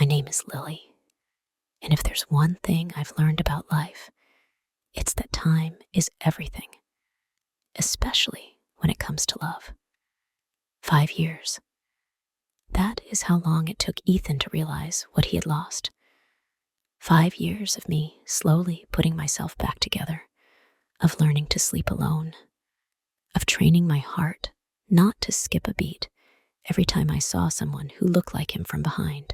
My name is Lily, and if there's one thing I've learned about life, it's that time is everything, especially when it comes to love. 5 years. That is how long it took Ethan to realize what he had lost. 5 years of me slowly putting myself back together, of learning to sleep alone, of training my heart not to skip a beat every time I saw someone who looked like him from behind.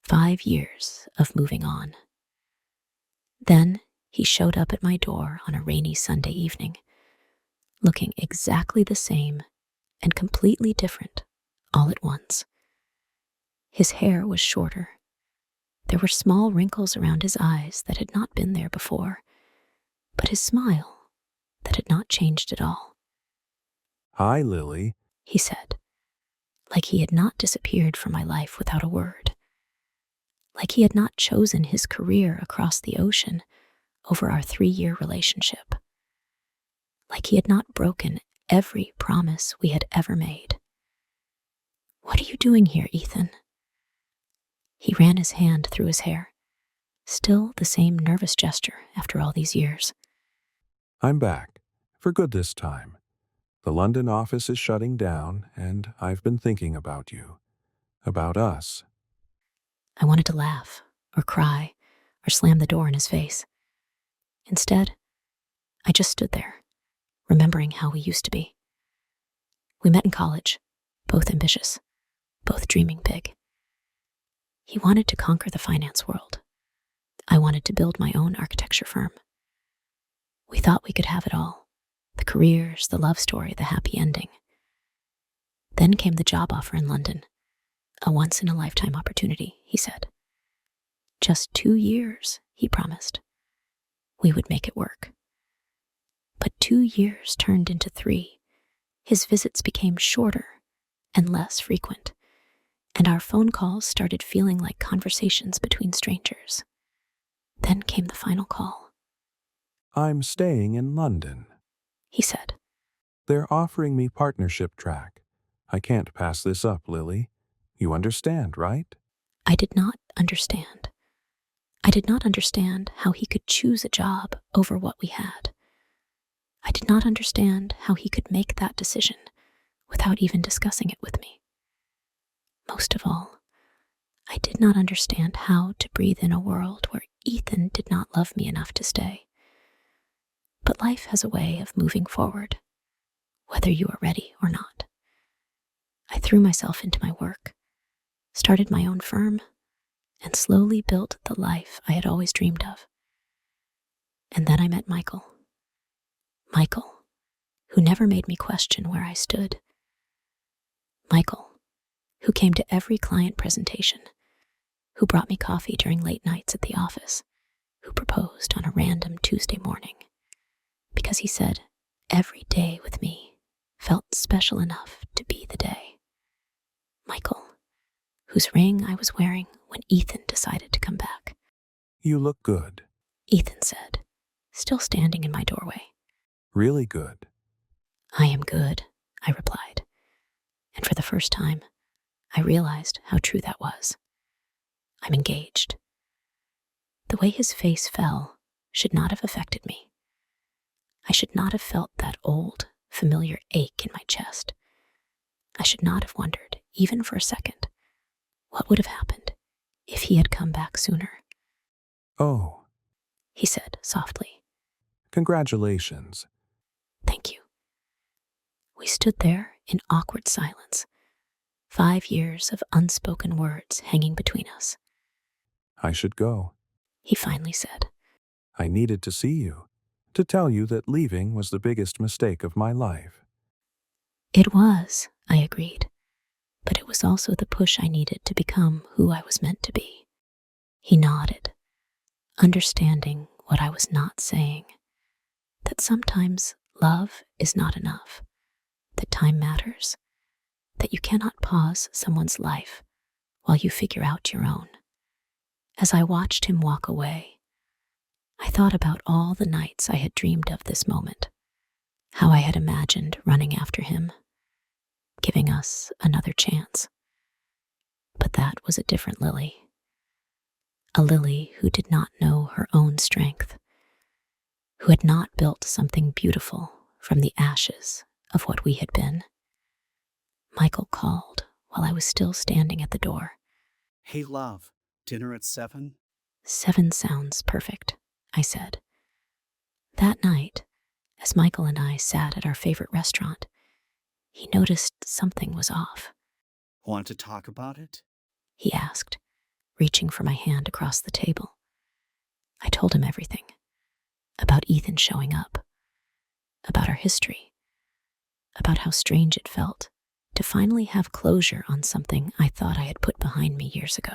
5 years of moving on. Then he showed up at my door on a rainy Sunday evening, looking exactly the same and completely different all at once. His hair was shorter. There were small wrinkles around his eyes that had not been there before, but his smile that had not changed at all. "Hi, Lily," he said, like he had not disappeared from my life without a word, like he had not chosen his career across the ocean over our 3-year relationship, like he had not broken every promise we had ever made. "What are you doing here, Ethan?" He ran his hand through his hair, still the same nervous gesture after all these years. "I'm back, for good this time. The London office is shutting down, and I've been thinking about you. About us." I wanted to laugh, or cry, or slam the door in his face. Instead, I just stood there, remembering how we used to be. We met in college, both ambitious, both dreaming big. He wanted to conquer the finance world. I wanted to build my own architecture firm. We thought we could have it all: the careers, the love story, the happy ending. Then came the job offer in London, a once-in-a-lifetime opportunity, he said. Just 2 years, he promised. We would make it work. But 2 years turned into 3. His visits became shorter and less frequent, and our phone calls started feeling like conversations between strangers. Then came the final call. "I'm staying in London," he said. "They're offering me partnership track. I can't pass this up, Lily. You understand, right?" I did not understand. I did not understand how he could choose a job over what we had. I did not understand how he could make that decision without even discussing it with me. Most of all, I did not understand how to breathe in a world where Ethan did not love me enough to stay. But life has a way of moving forward, whether you are ready or not. I threw myself into my work, started my own firm, and slowly built the life I had always dreamed of. And then I met Michael. Michael, who never made me question where I stood. Michael, who came to every client presentation, who brought me coffee during late nights at the office, who proposed on a random Tuesday morning, because he said every day with me felt special enough to be the day. Michael, whose ring I was wearing when Ethan decided to come back. "You look good." Ethan said, still standing in my doorway. "Really good." "I am good," I replied, and for the first time, I realized how true that was. I'm engaged. The way his face fell should not have affected me. I should not have felt that old, familiar ache in my chest. I should not have wondered, even for a second, what would have happened if he had come back sooner. "Oh, He said softly. congratulations." "Thank you." We stood there in awkward silence, 5 years of unspoken words hanging between us. "I should go. He finally said, I needed to see you, to tell you that leaving was the biggest mistake of my life." "It was," I agreed, "but it was also the push I needed to become who I was meant to be." He nodded, understanding what I was not saying, that sometimes love is not enough, that time matters, that you cannot pause someone's life while you figure out your own. As I watched him walk away, I thought about all the nights I had dreamed of this moment, how I had imagined running after him, giving us another chance. But that was a different Lily. A Lily who did not know her own strength, who had not built something beautiful from the ashes of what we had been. Michael called while I was still standing at the door. Hey, love, dinner at 7? 7 sounds perfect, I said. That night, as Michael and I sat at our favorite restaurant, he noticed something was off. Want to talk about it? He asked, reaching for my hand across the table. I told him everything. About Ethan showing up, about our history, about how strange it felt to finally have closure on something I thought I had put behind me years ago.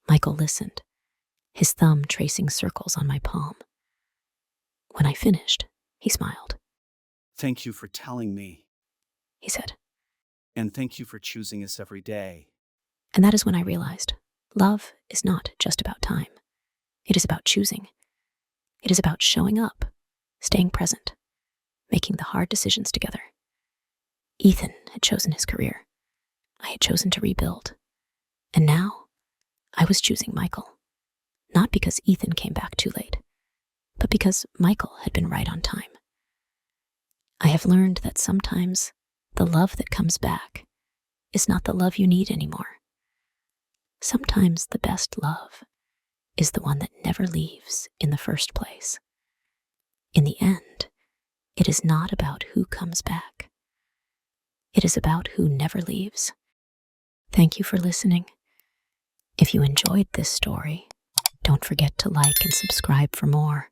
Michael listened, his thumb tracing circles on my palm. When I finished, he smiled. Thank you for telling me, He said. and thank you for choosing us every day. And that is when I realized love is not just about time. It is about choosing. It is about showing up, staying present, making the hard decisions together. Ethan had chosen his career. I had chosen to rebuild. And now I was choosing Michael. Not because Ethan came back too late, but because Michael had been right on time. I have learned that sometimes the love that comes back is not the love you need anymore. Sometimes the best love is the one that never leaves in the first place. In the end, it is not about who comes back. It is about who never leaves. Thank you for listening. If you enjoyed this story, don't forget to like and subscribe for more.